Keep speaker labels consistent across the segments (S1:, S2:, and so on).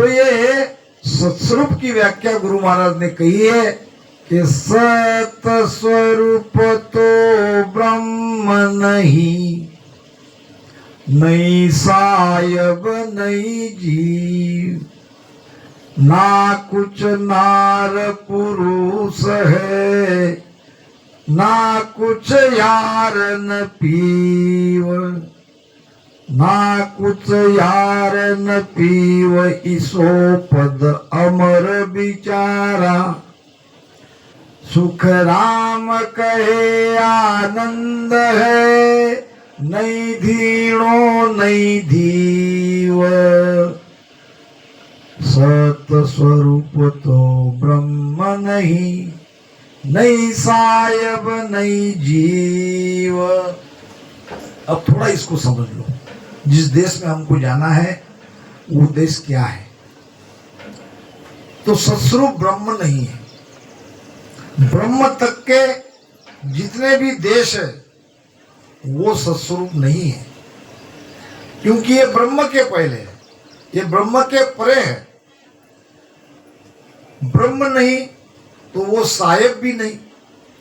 S1: ये सत्स्वरूप की व्याख्या गुरु महाराज ने कही है कि सत स्वरूप तो ब्रह्म नहीं, नहीं सायब नहीं जीव, ना कुछ नार पुरुष है, ना कुछ यार न पीव, ना कुछ यार न पीव, इसो पद अमर बिचारा, सुख राम कहे आनंद है, नहीं धीणो नहीं धीव, सत स्वरूप तो ब्रह्म नहीं, नहीं सायब नहीं जीव। अब थोड़ा इसको समझ लो, जिस देश में हमको जाना है वो देश क्या है? तो सत्स्वरूप ब्रह्म नहीं है। ब्रह्म तक के जितने भी देश है वो सत्स्वरूप नहीं है, क्योंकि ये ब्रह्म के पहले है, ये ब्रह्म के परे है। ब्रह्म नहीं तो वो सायब भी नहीं।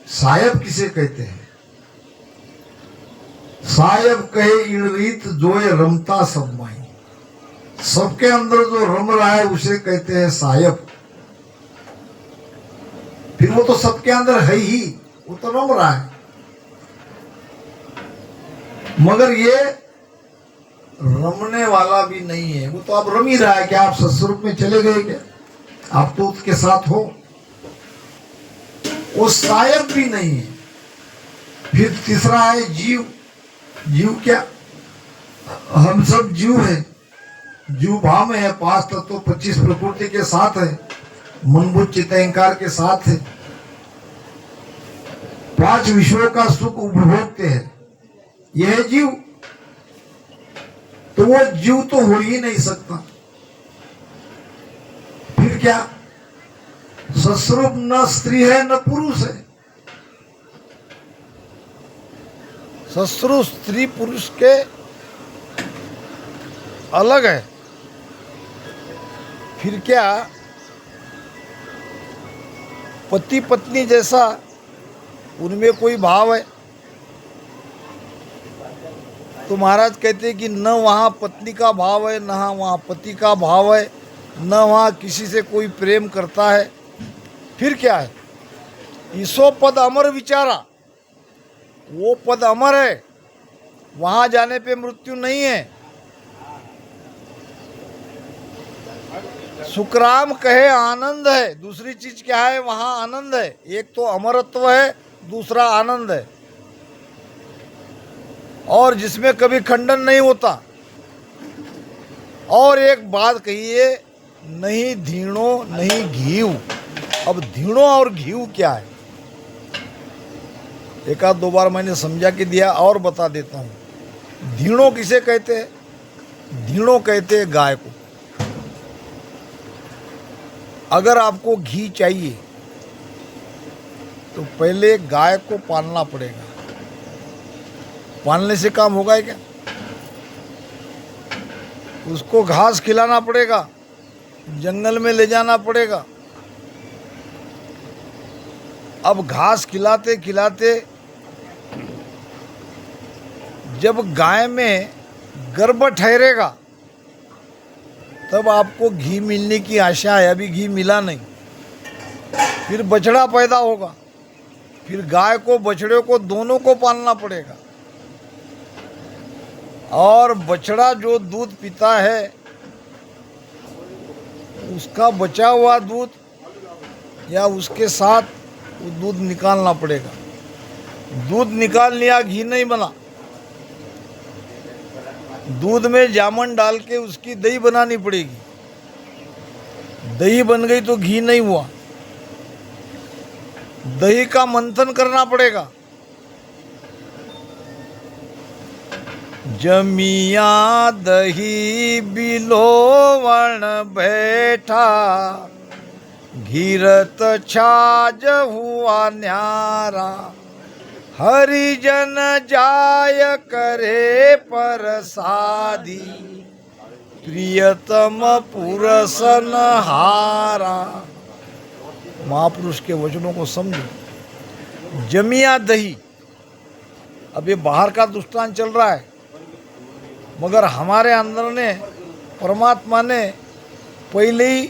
S1: सायब किसे कहते हैं? सायब कहे इन रीत जो ये रमता सब माई, सबके अंदर जो रम रहा है उसे कहते हैं सायब। फिर वो तो सबके अंदर है ही, वो तो रम रहा है, मगर ये रमने वाला भी नहीं है। वो तो आप रम ही रहा है। क्या आप सत्स्वरूप में चले गए? क्या आप तो उसके साथ हो? वो सायब भी नहीं है। फिर तीसरा है जीव। जीव क्या? हम सब जीव है, जीव भाव में है। 5 तत्व 25 प्रकृति के साथ है, मन बुद्धि चित्त अहंकार के साथ है, 5 विश्वों का सुख उपभोगते हैं, यह है जीव। तो वो जीव तो हो ही नहीं सकता। फिर क्या? सत्स्वरूप न स्त्री है न पुरुष है। सत्स्वरूप स्त्री पुरुष के अलग है। फिर क्या? पति पत्नी जैसा उनमें कोई भाव है? तो महाराज कहते हैं कि न वहाँ पत्नी का भाव है, न वहाँ पति का भाव है, न वहाँ किसी से कोई प्रेम करता है। फिर क्या है? ईसो पद अमर विचारा, वो पद अमर है, वहाँ जाने पे मृत्यु नहीं है। सुखराम कहे आनंद है। दूसरी चीज क्या है? वहाँ आनंद है। एक तो अमरत्व है, दूसरा आनंद है, और जिसमें कभी खंडन नहीं होता। और एक बात कहिए, नहीं धीणो नहीं घीव। अब धीणो और घीव क्या है? एक आध दो बार मैंने समझा के दिया, और बता देता हूँ। धीणो किसे कहते हैं? धीणो कहते हैं गाय को। अगर आपको घी चाहिए तो पहले गाय को पालना पड़ेगा। पालने से काम होगा क्या? उसको घास खिलाना पड़ेगा, जंगल में ले जाना पड़ेगा। अब घास खिलाते खिलाते जब गाय में गर्भ ठहरेगा तब आपको घी मिलने की आशा है। अभी घी मिला नहीं। फिर बछड़ा पैदा होगा, फिर गाय को बछड़े को दोनों को पालना पड़ेगा। और बछड़ा जो दूध पीता है उसका बचा हुआ दूध या उसके साथ वो दूध निकालना पड़ेगा। दूध निकाल लिया, घी नहीं बना। दूध में जामुन डाल के उसकी दही बनानी पड़ेगी। दही बन गई तो घी नहीं हुआ। दही का मंथन करना पड़ेगा। जमिया दही बिलोवण बैठा, घीरत छाज हुआ न्यारा, हरिजन जाय करे परसादी, प्रियतम पुरसन हारा। महापुरुष के वचनों को समझो। जमिया दही, अब ये बाहर का दृष्टांत चल रहा है, मगर हमारे अंदर ने परमात्मा ने पहले ही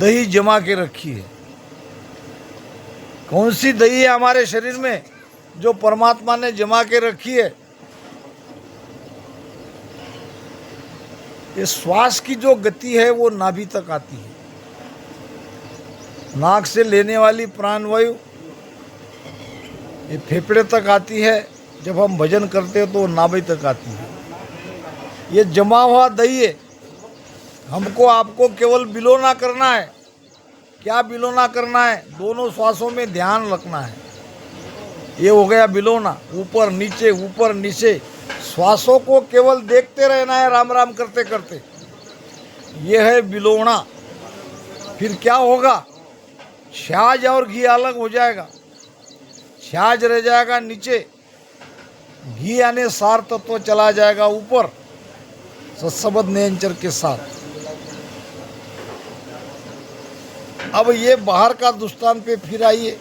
S1: दही जमा के रखी है। कौन सी दही है हमारे शरीर में जो परमात्मा ने जमा के रखी है? ये श्वास की जो गति है वो नाभि तक आती है। नाक से लेने वाली प्राणवायु ये फेफड़े तक आती है। जब हम भजन करते हैं तो वो नाभि तक आती है। ये जमा हुआ दही है। हमको आपको केवल बिलोना करना है। क्या बिलोना करना है? दोनों श्वासों में ध्यान रखना है। ये हो गया बिलोना, ऊपर नीचे। श्वासों को केवल देखते रहना है राम राम करते करते। ये है बिलोना। फिर क्या होगा? छाछ और घी अलग हो जाएगा। छाछ रह जाएगा नीचे, घी यानी सार तत्व चला जाएगा ऊपर सत्सबद नियंचर के साथ। अब ये बाहर का दृष्टांत पे फिर आइए।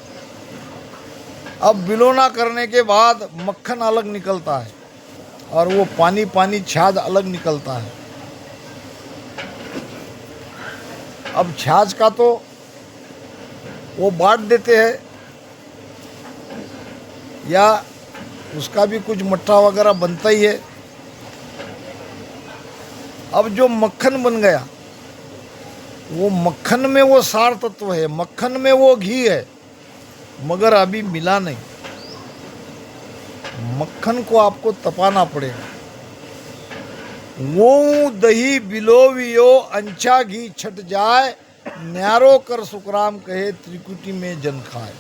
S1: अब बिलोना करने के बाद मक्खन अलग निकलता है और वो पानी छाछ अलग निकलता है। अब छाछ का तो वो बांट देते हैं या उसका भी कुछ मट्ठा वगैरह बनता ही है। अब जो मक्खन बन गया, वो मक्खन में वो सार तत्व है, मक्खन में वो घी है, मगर अभी मिला नहीं। मक्खन को आपको तपाना पड़ेगा। वो दही बिलोवियो अंचा घी छट जाए, न्यारो कर सुखराम कहे त्रिकुटी में जन खाए।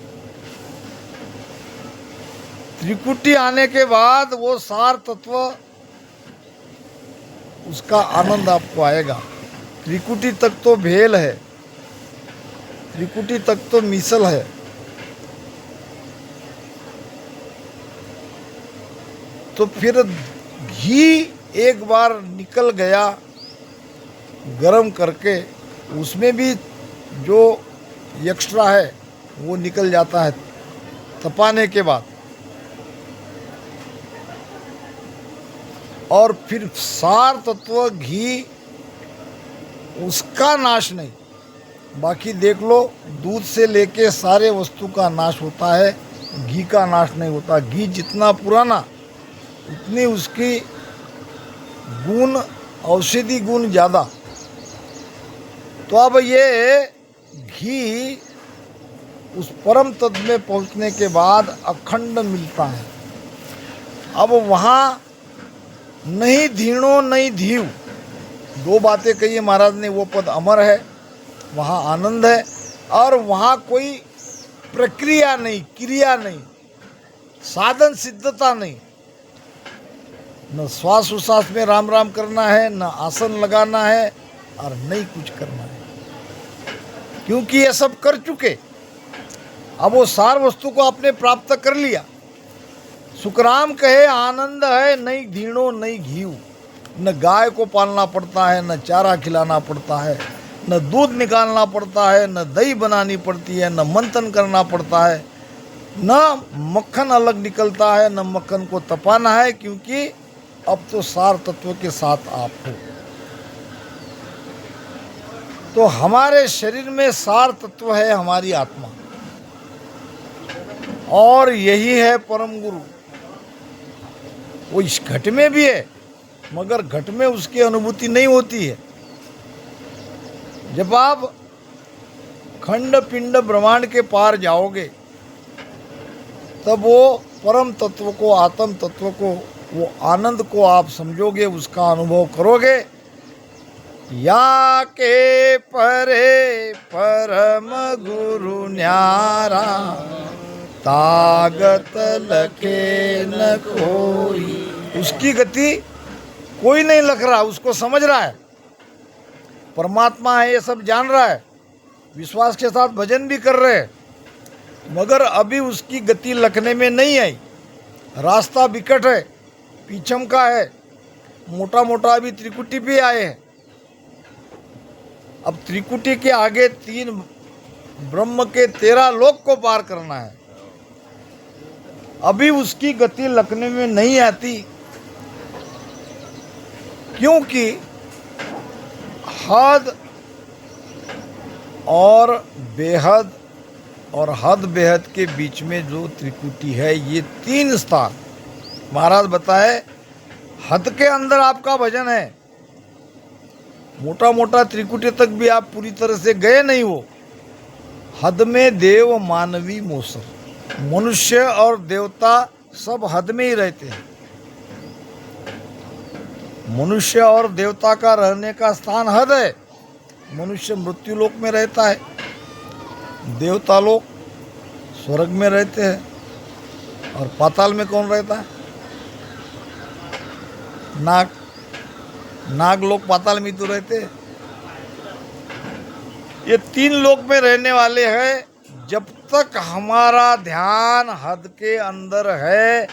S1: त्रिकुटी आने के बाद वो सार तत्व, उसका आनंद आपको आएगा। त्रिकुटी तक तो भेल है, त्रिकुटी तक तो मिसल है। तो फिर घी एक बार निकल गया गरम करके, उसमें भी जो एक्स्ट्रा है वो निकल जाता है तपाने के बाद। और फिर सार तत्व घी, उसका नाश नहीं। बाकी देख लो, दूध से लेके सारे वस्तु का नाश होता है, घी का नाश नहीं होता। घी जितना पुराना उतनी उसकी गुण, औषधि गुण ज़्यादा। तो अब ये घी उस परम तत्व में पहुंचने के बाद अखंड मिलता है। अब वहाँ नहीं धीणो नहीं धीव, दो बातें कही महाराज ने। वो पद अमर है, वहाँ आनंद है, और वहाँ कोई प्रक्रिया नहीं, क्रिया नहीं, साधन सिद्धता नहीं। न श्वास उश्वास में राम राम करना है, न आसन लगाना है, और नहीं कुछ करना है, क्योंकि ये सब कर चुके। अब वो सार वस्तु को आपने प्राप्त कर लिया। सुखराम कहे आनंद है, नहीं धीणो नहीं घीव। न गाय को पालना पड़ता है, न चारा खिलाना पड़ता है, न दूध निकालना पड़ता है, न दही बनानी पड़ती है, न मंथन करना पड़ता है, न मक्खन अलग निकलता है, न मक्खन को तपाना है, क्योंकि अब तो सार तत्व के साथ आप हो। तो हमारे शरीर में सार तत्व है हमारी आत्मा, और यही है परम गुरु। वो इस घट में भी है, मगर घट में उसकी अनुभूति नहीं होती है। जब आप खंड पिंड ब्रह्मांड के पार जाओगे, तब वो परम तत्व को, आत्म तत्व को, वो आनंद को आप समझोगे, उसका अनुभव करोगे। या के परे परम गुरु न्यारा, तागत लखे न कोई। उसकी गति कोई नहीं लख रहा, उसको समझ रहा है परमात्मा है, ये सब जान रहा है, विश्वास के साथ भजन भी कर रहे हैं, मगर अभी उसकी गति लखने में नहीं आई। रास्ता विकट है, पीछम का है, मोटा मोटा अभी त्रिकुटी पे आए हैं। अब त्रिकुटी के आगे 3 ब्रह्म के 13 लोक को पार करना है। अभी उसकी गति लगने में नहीं आती, क्योंकि हद और बेहद और हद बेहद के बीच में जो त्रिकुटी है, ये 3 स्थान महाराज बताए। हद के अंदर आपका भजन है, मोटा मोटा त्रिकुटी तक भी आप पूरी तरह से गए नहीं हो। हद में देव मानवी मोसर, मनुष्य और देवता सब हद में ही रहते हैं। मनुष्य और देवता का रहने का स्थान हद है। मनुष्य मृत्यु लोक में रहता है, देवता लोग स्वर्ग में रहते हैं, और पाताल में कौन रहता है? नाग। नाग लोग पाताल में तो रहते हैं। ये 3 लोक में रहने वाले हैं। जब तक हमारा ध्यान हद के अंदर है,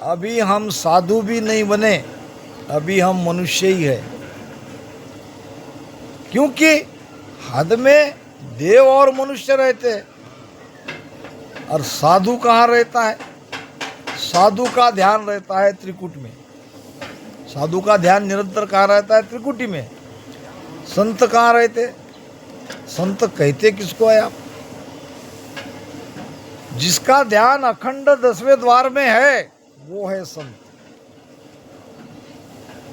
S1: अभी हम साधु भी नहीं बने, अभी हम मनुष्य ही है। क्योंकि हद में देव और मनुष्य रहते हैं, और साधु कहाँ रहता है? साधु का ध्यान रहता है त्रिकुट में। साधु का ध्यान निरंतर कहाँ रहता है? त्रिकुटी में। संत कहाँ रहते? संत कहते किसको है आप? जिसका ध्यान अखंड 10वें द्वार में है, वो है संत।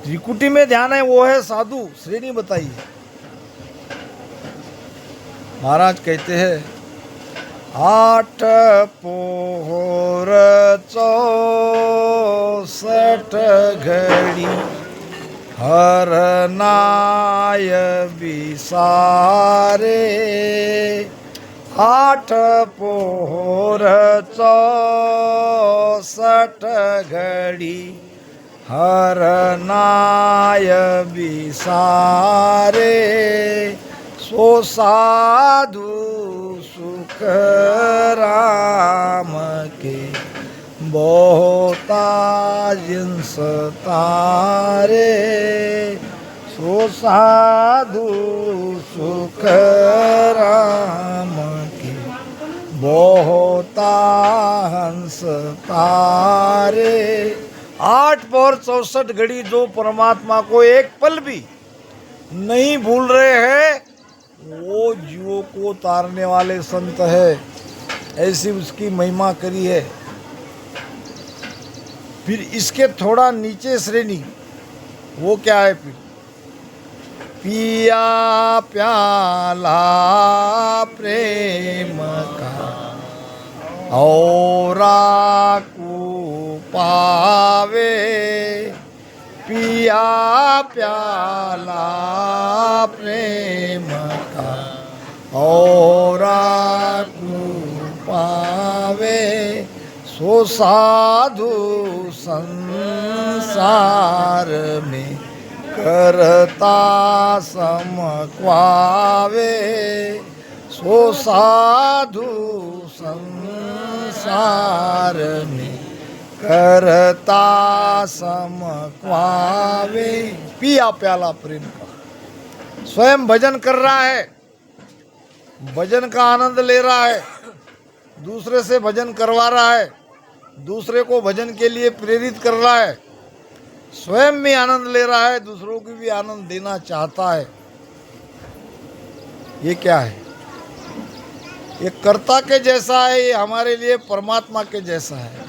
S1: त्रिकुटी में ध्यान है, वो है साधु। श्रेणी बताइए। महाराज कहते हैं, 8 पोहर 64 घड़ी हर नाय बिसारे। 8 पोहर 64 घड़ी हर नाय बिसारे। सो साधु सुख राम के बहुता जिन्स तारे। सो साधु सुख राम के बहुता हंस तारे। 8 पौर 64 घड़ी जो परमात्मा को एक पल भी नहीं भूल रहे हैं, वो जीवों को तारने वाले संत है। ऐसी उसकी महिमा करी है। फिर इसके थोड़ा नीचे श्रेणी, वो क्या है? फिर पिया प्याला प्रेम का औरा को पावे। पिया प्याला प्रेम का औरा को पावे। सो साधु संसार में करता समक्वावे। सो साधु संसार में करता समक्वावे। पिया प्याला प्रेम का, स्वयं भजन कर रहा है, भजन का आनंद ले रहा है, दूसरे से भजन करवा रहा है, दूसरे को भजन के लिए प्रेरित कर रहा है, स्वयं भी आनंद ले रहा है, दूसरों को भी आनंद देना चाहता है। ये क्या है? ये कर्ता के जैसा है, ये हमारे लिए परमात्मा के जैसा है।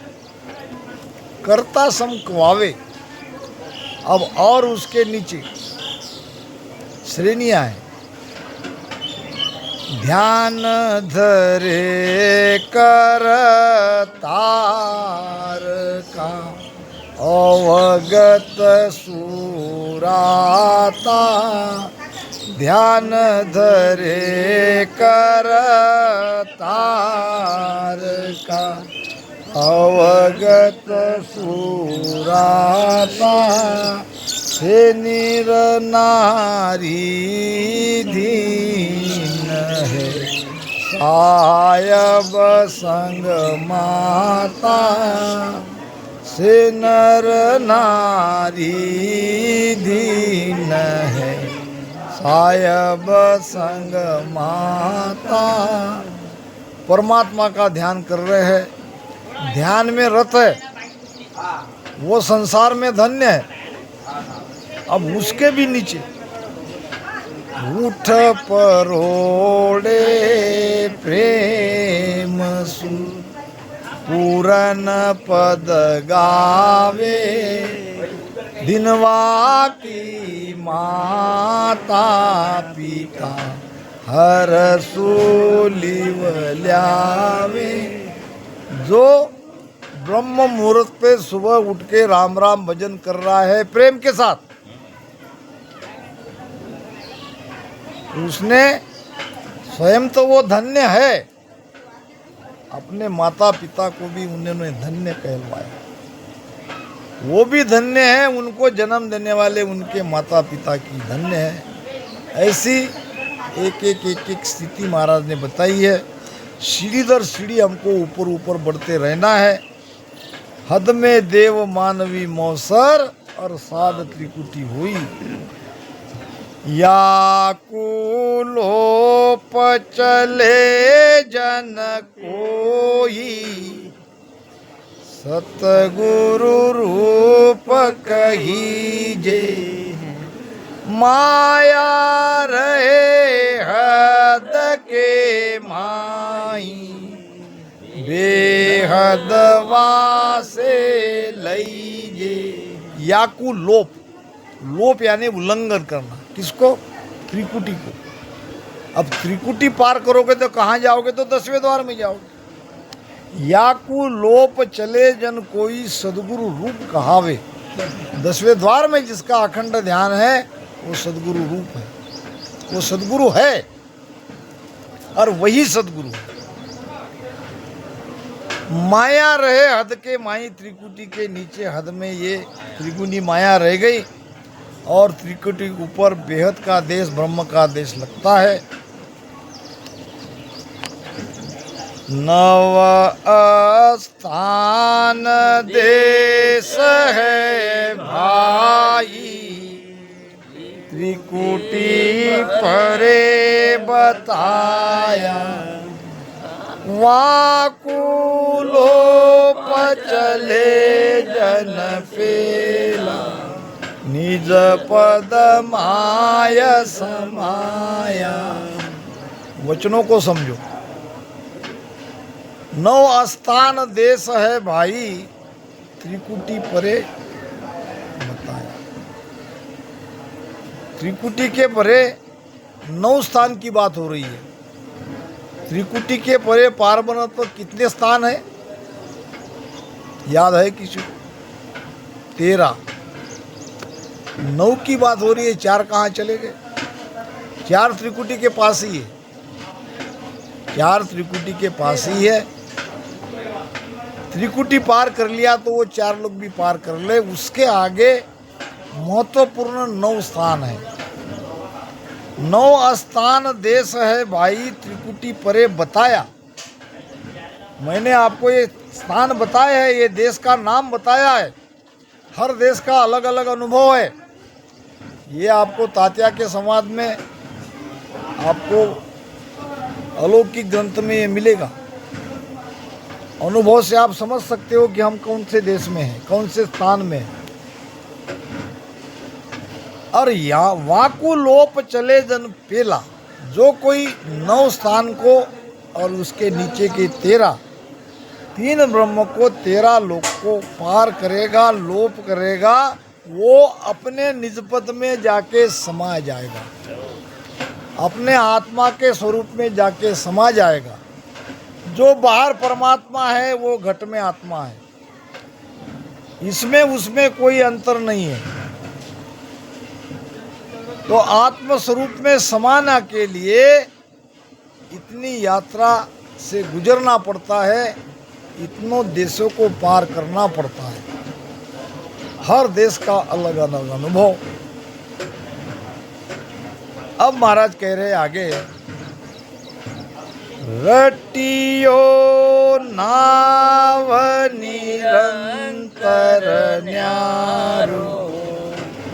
S1: कर्ता समक्वावे। अब और उसके नीचे श्रेणियां हैं। ध्यान धरे करतार का अवगत सुराता। ध्यान धरे करतार का अवगत सुराता। हे निर नारी दीन है सायब संग माता। से नर नारी दीन है, सायब संग माता। परमात्मा का ध्यान कर रहे हैं, ध्यान में रत है, वो संसार में धन्य है। अब उसके भी नीचे उठ परोड़े प्रेम सु पूरन पद गावे, दिनवा की माता पिता हर सूलिव ल्यावे। जो ब्रह्म मुहूर्त पे सुबह उठ के राम राम भजन कर रहा है प्रेम के साथ, उसने स्वयं तो वो धन्य है, अपने माता पिता को भी उन्होंने धन्य कहलवाया। वो भी धन्य है, उनको जन्म देने वाले उनके माता पिता की धन्य है। ऐसी एक एक स्थिति महाराज ने बताई है। सीढ़ी दर सीढ़ी हमको ऊपर ऊपर बढ़ते रहना है। हद में देव मानवी मौसर और साध त्रिकुटी हुई, या कुलोप चले जन कोई, सतगुरु रूप कहीजे, माया रहे हद के माई, बेहद वासे लईजे। याकू लोप, लोप यानी उल्लंघन करना, किसको? त्रिकुटी को। अब त्रिकुटी पार करोगे तो कहाँ जाओगे? तो 10वें द्वार में जाओगे। याकू लोप चले जन कोई, सदगुरु रूप कहावे। 10वें द्वार में जिसका अखंड ध्यान है वो सदगुरु रूप है, वो सदगुरु है और वही सदगुरु है। माया रहे हद के माई, त्रिकुटी के नीचे हद में ये त्रिगुणी माया रह गई और त्रिकुटी ऊपर बेहद का देश, ब्रह्म का देश लगता है। नव स्थान देश है भाई, त्रिकुटी परे बताया, वाकुलोप चले जन पेला, निज पद माय समाया। वचनों को समझो। 9 स्थान देश है भाई, त्रिकुटी परे बताया। त्रिकुटी के परे 9 स्थान की बात हो रही है। त्रिकुटी के परे पारब्रह्म पर कितने स्थान है याद है किसी को? 13। 9 की बात हो रही है, 4 कहाँ चले गए? 4 त्रिकुटी के पास ही है, 4 त्रिकुटी के पास ही है। त्रिकुटी पार कर लिया तो वो 4 लोग भी पार कर ले। उसके आगे महत्वपूर्ण 9 स्थान है। 9 स्थान देश है भाई, त्रिकुटी परे बताया। मैंने आपको ये स्थान बताया है, ये देश का नाम बताया है। हर देश का अलग अलग अनुभव है। ये आपको तात्या के संवाद में, आपको अलौकिक ग्रंथ में ये मिलेगा। अनुभव से आप समझ सकते हो कि हम कौन से देश में हैं, कौन से स्थान में हैं। और यहाँ वाकुलोप चले जन पेला, जो कोई 9 स्थान को और उसके नीचे के 3 ब्रह्म को, 13 लोक को पार करेगा, लोप करेगा, वो अपने निज पद में जाके समा जाएगा, अपने आत्मा के स्वरूप में जाके समा जाएगा। जो बाहर परमात्मा है वो घट में आत्मा है, इसमें उसमें कोई अंतर नहीं है। तो आत्म स्वरूप में समाना के लिए इतनी यात्रा से गुजरना पड़ता है, इतनों देशों को पार करना पड़ता है। हर देश का अलग अलग अनुभव। अब महाराज कह रहे आगे, रटियो नाव निरंतर निरंतर न्यारो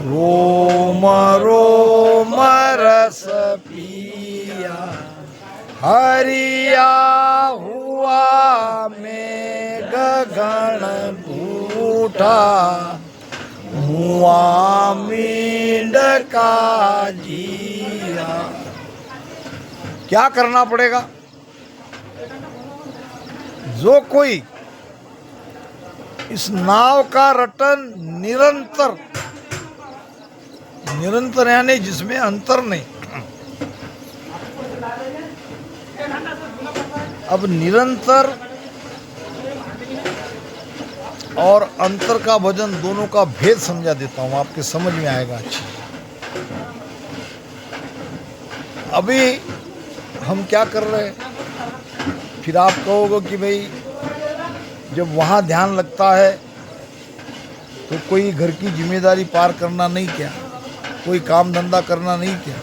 S1: रोम रोम रस पिया हरिया हुआ मेघ गण बूढ़ा हुआ मींड का जिया। क्या करना पड़ेगा? जो कोई इस नाव का रटन निरंतर, निरंतर यानी जिसमें अंतर नहीं, अब निरंतर और अंतर का भजन दोनों का भेद समझा देता हूं, आपके समझ में आएगा अच्छी। अभी हम क्या कर रहे हैं, फिर आप कहोगे कि भाई जब वहाँ ध्यान लगता है तो कोई घर की जिम्मेदारी पार करना नहीं क्या, कोई काम धंधा करना नहीं क्या,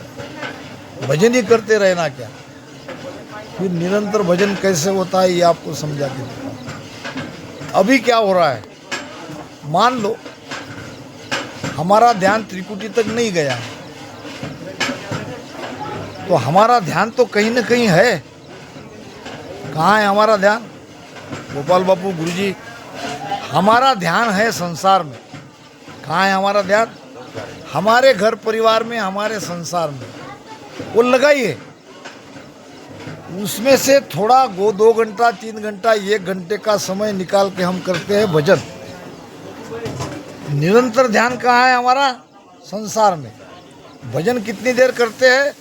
S1: भजन ही करते रहना क्या? फिर निरंतर भजन कैसे होता है ये आपको समझा के देता हूं। अभी क्या हो रहा है, मान लो हमारा ध्यान त्रिकुटी तक नहीं गया, तो हमारा ध्यान तो कहीं ना कहीं है। कहाँ है हमारा ध्यान? गोपाल बापू गुरुजी, हमारा ध्यान है संसार में। कहाँ है हमारा ध्यान? हमारे घर परिवार में, हमारे संसार में। वो लगाइए, उसमें से थोड़ा 2 घंटा 3 घंटा 1 घंटे का समय निकाल के हम करते हैं भजन। निरंतर ध्यान कहाँ है हमारा? संसार में। भजन कितनी देर करते हैं?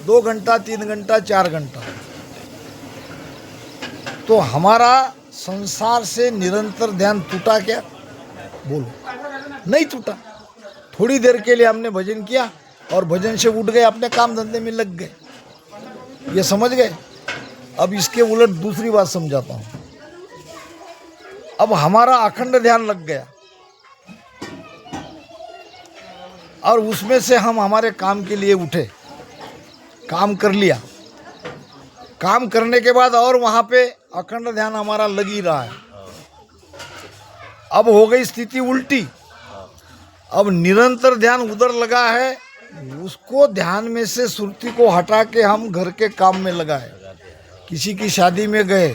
S1: 2 घंटा 3 घंटा 4 घंटा। तो हमारा संसार से निरंतर ध्यान टूटा क्या? बोलो, नहीं टूटा। थोड़ी देर के लिए हमने भजन किया और भजन से उठ गए, अपने काम धंधे में लग गए। ये समझ गए? अब इसके उलट दूसरी बात समझाता हूं। अब हमारा अखंड ध्यान लग गया और उसमें से हम हमारे काम के लिए उठे, काम कर लिया। काम करने के बाद और वहां पे अखंड ध्यान हमारा लग ही रहा है। अब हो गई स्थिति उल्टी। अब निरंतर ध्यान उधर लगा है, उसको ध्यान में से सुरती को हटा के हम घर के काम में लगाए। किसी की शादी में गए,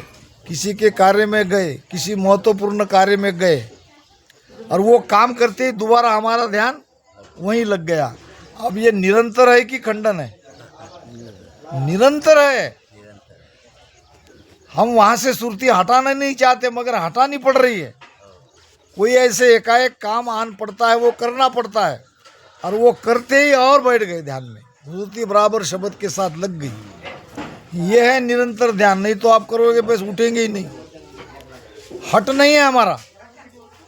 S1: किसी के कार्य में गए, किसी महत्वपूर्ण कार्य में गए, और वो काम करते ही दोबारा हमारा ध्यान वहीं लग गया। अब ये निरंतर है कि खंडन है? निरंतर है। हम वहाँ से सुरती हटाना नहीं चाहते, मगर हटानी पड़ रही है। कोई ऐसे एकाएक काम आन पड़ता है, वो करना पड़ता है, और वो करते ही और बैठ गए ध्यान में, सुरती बराबर शब्द के साथ लग गई। ये है निरंतर ध्यान। नहीं तो आप करोगे बस उठेंगे ही नहीं। हट नहीं है हमारा,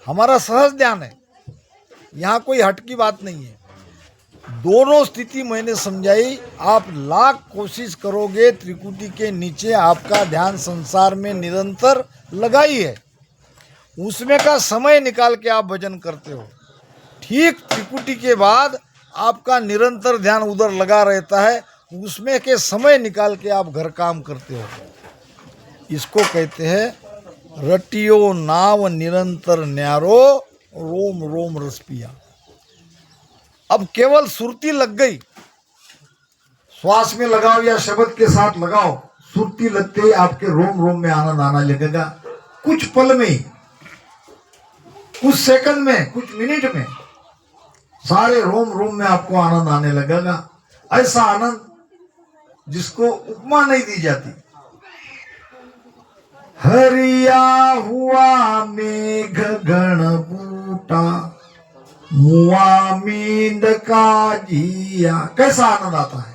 S1: हमारा सहज ध्यान है। यहाँ कोई हट की बात नहीं है। दोनों स्थिति मैंने समझाई। आप लाख कोशिश करोगे, त्रिकुटी के नीचे आपका ध्यान संसार में निरंतर लगाई है, उसमें का समय निकाल के आप भजन करते हो। ठीक त्रिकुटी के बाद आपका निरंतर ध्यान उधर लगा रहता है, उसमें के समय निकाल के आप घर काम करते हो। इसको कहते हैं रटियो नाव निरंतर न्यारो रोम रोम रस पिया। अब केवल सुरती लग गई, श्वास में लगाओ या शब्द के साथ लगाओ, सुरती लगते ही आपके रोम रोम में आनंद आना लगेगा। कुछ पल में ही, कुछ सेकंड में, कुछ मिनट में सारे रोम रोम में आपको आनंद आने लगेगा। ऐसा आनंद जिसको उपमा नहीं दी जाती। हरिया हुआ मेघ गण बूटा मुआ मींद का जिया। कैसा आनंद आता है।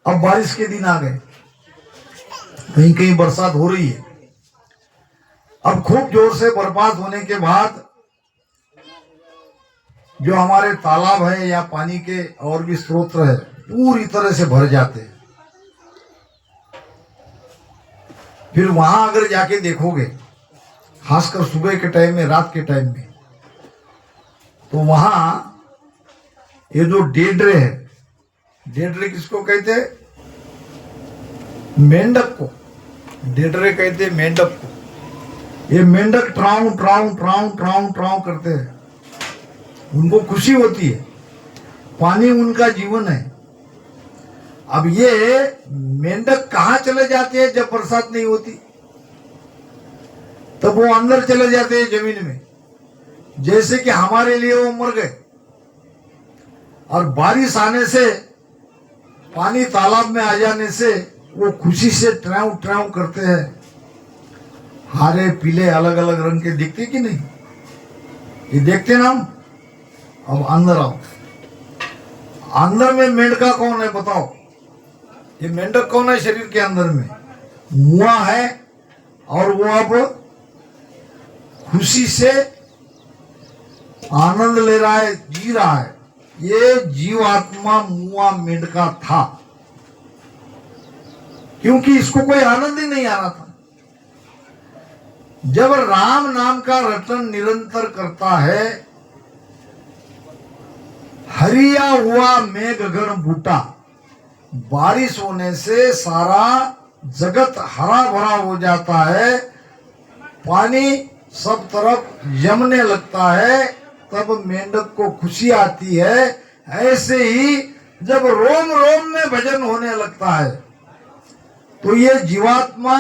S1: अब बारिश के दिन आ गए, कहीं कहीं बरसात हो रही है। अब खूब जोर से बरसात होने के बाद जो हमारे तालाब है या पानी के और भी स्रोत है पूरी तरह से भर जाते हैं। फिर वहां अगर जाके देखोगे, खासकर सुबह के टाइम में, रात के टाइम में, तो वहां ये जो डेडरे है, डेडरे किसको कहते हैं? मेंढक को। डेडरे कहते हैं मेंढक को। ये मेंढक ट्राउ ट्राउ ट्राउ ट्राउ ट्राउ करते हैं, उनको खुशी होती है, पानी उनका जीवन है। अब ये मेंढक कहाँ चले जाते हैं जब बरसात नहीं होती? तब वो अंदर चले जाते हैं जमीन में, जैसे कि हमारे लिए वो मर गए। और बारिश आने से, पानी तालाब में आ जाने से वो खुशी से ट्राउ ट्राउ करते हैं। हरे पीले अलग अलग रंग के दिखते कि नहीं? ये देखते ना हम। अब अंदर आओ, अंदर में मेंढका कौन है बताओ? ये मेंढक कौन है शरीर के अंदर में? मुआ है, और वो अब खुशी से आनंद ले रहा है, जी रहा है। ये जीवात्मा मुआ मेंढका था, क्योंकि इसको कोई आनंद ही नहीं आ रहा था। जब राम नाम का रटन निरंतर करता है, हरिया हुआ मेघगण बूटा, बारिश होने से सारा जगत हरा भरा हो जाता है, पानी सब तरफ जमने लगता है, तब मेंढक को खुशी आती है। ऐसे ही जब रोम रोम में भजन होने लगता है, तो ये जीवात्मा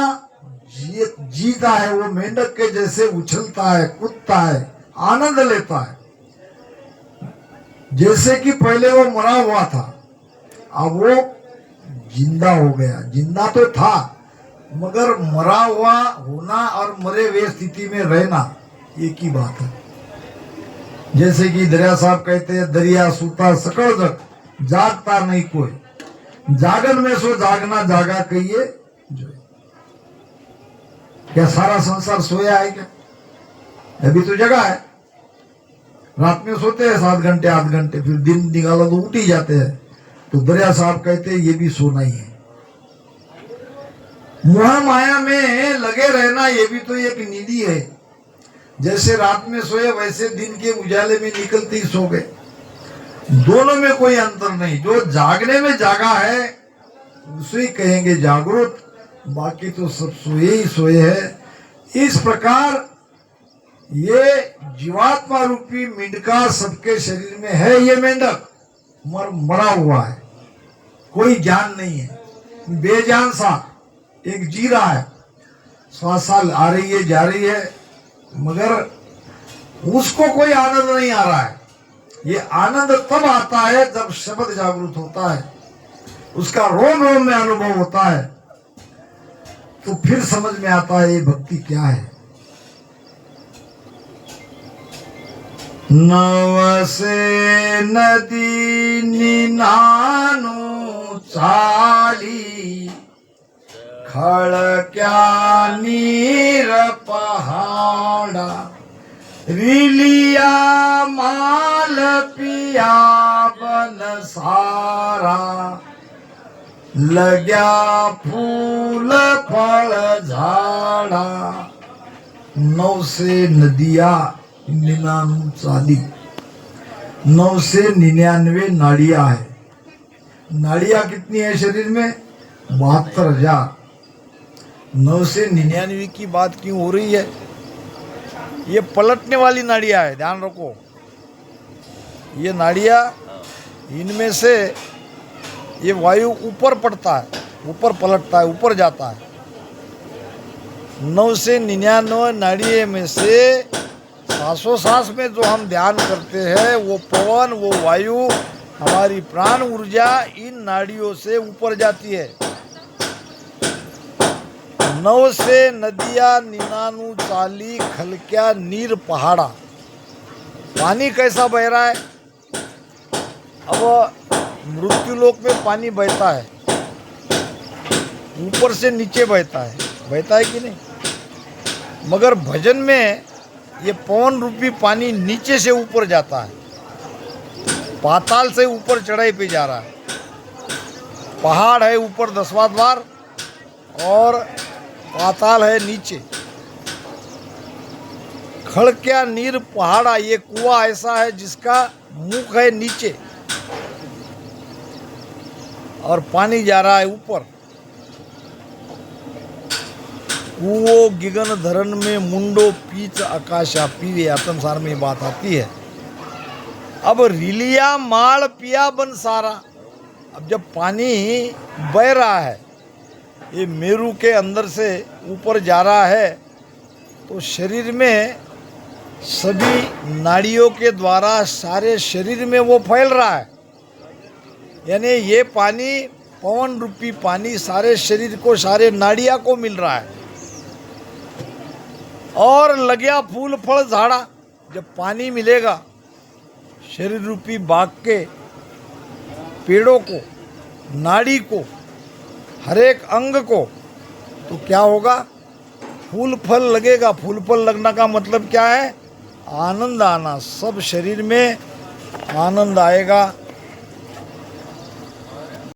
S1: जीता है, वो मेंढक के जैसे उछलता है, कूदता है, आनंद लेता है। जैसे कि पहले वो मरा हुआ था, अब वो जिंदा हो गया। जिंदा तो था, मगर मरा हुआ होना और मरे हुए स्थिति में रहना एक ही बात है। जैसे कि दरिया साहब कहते हैं, दरिया सूता सकल जग, जागता नहीं कोई, जागन में सो जागना जागा कहिए जो। क्या सारा संसार सोया है क्या? अभी तो जगा है। रात में सोते हैं 7 घंटे 8 घंटे, फिर दिन निकालो तो उठ ही जाते हैं। तो दरिया साहब कहते हैं ये भी सोना ही है। मोह माया में लगे रहना ये भी तो एक निधि है। जैसे रात में सोए वैसे दिन के उजाले में निकलते ही सो गए। दोनों में कोई अंतर नहीं। जो जागने में जागा है उसे कहेंगे जागरूक, बाकी तो सब सोए ही सोए है। इस प्रकार ये जीवात्मा रूपी मेंढका सबके शरीर में है। ये मेंढक मरा हुआ है, कोई ज्ञान नहीं है, बेजान सा एक जी रहा है। श्वास आ रही है जा रही है, मगर उसको कोई आनंद नहीं आ रहा है। ये आनंद तब आता है जब शब्द जागृत होता है, उसका रोम रोम में अनुभव होता है, तो फिर समझ में आता है ये भक्ति क्या है। नव से नदी निनानु चाली, खड़क्या नीर पहाड़ा, रिलिया माल पिया बन सारा, लग्या फूल फल झाड़ा। 9 से नदिया 99 9 से 99 नाड़ियां है। नाड़ियां कितनी है शरीर में? 72,000। 9 से 99 की बात क्यों हो रही है? ये पलटने वाली नाड़ियां है, ध्यान रखो। ये नाड़ियां, इनमें से ये वायु ऊपर पड़ता है, ऊपर पलटता है, ऊपर जाता है। 9 से 99 नाड़ियों में से सांसों-सांस में जो हम ध्यान करते हैं, वो पवन, वो वायु, हमारी प्राण ऊर्जा इन नाड़ियों से ऊपर जाती है। 9 से नदिया 99 चाली, खलक्या नीर पहाड़ा। पानी कैसा बह रहा है? अब मृत्यु लोक में पानी बहता है, ऊपर से नीचे बहता है कि नहीं? मगर भजन में ये पवन रूपी पानी नीचे से ऊपर जाता है, पाताल से ऊपर चढ़ाई पे जा रहा है। पहाड़ है ऊपर 10वां द्वार और पाताल है नीचे। खड़क्या नीर पहाड़ा, ये कुआं ऐसा है जिसका मुख है नीचे और पानी जा रहा है ऊपर। कुओ गिगन धरन में मुंडो पीच आकाशा पीवे, आत्मसार में बात आती है। अब रिलिया माल पिया बन सारा। अब जब पानी बह रहा है, ये मेरू के अंदर से ऊपर जा रहा है, तो शरीर में सभी नाड़ियों के द्वारा सारे शरीर में वो फैल रहा है। यानी ये पानी, पवन रूपी पानी सारे शरीर को, सारे नाड़िया को मिल रहा है। और लग्या फूल फल झाड़ा, जब पानी मिलेगा शरीर रूपी बाग के पेड़ों को, नाड़ी को, हर एक अंग को, तो क्या होगा? फूल फल लगेगा। फूल फल लगना का मतलब क्या है? आनंद आना। सब शरीर में आनंद आएगा,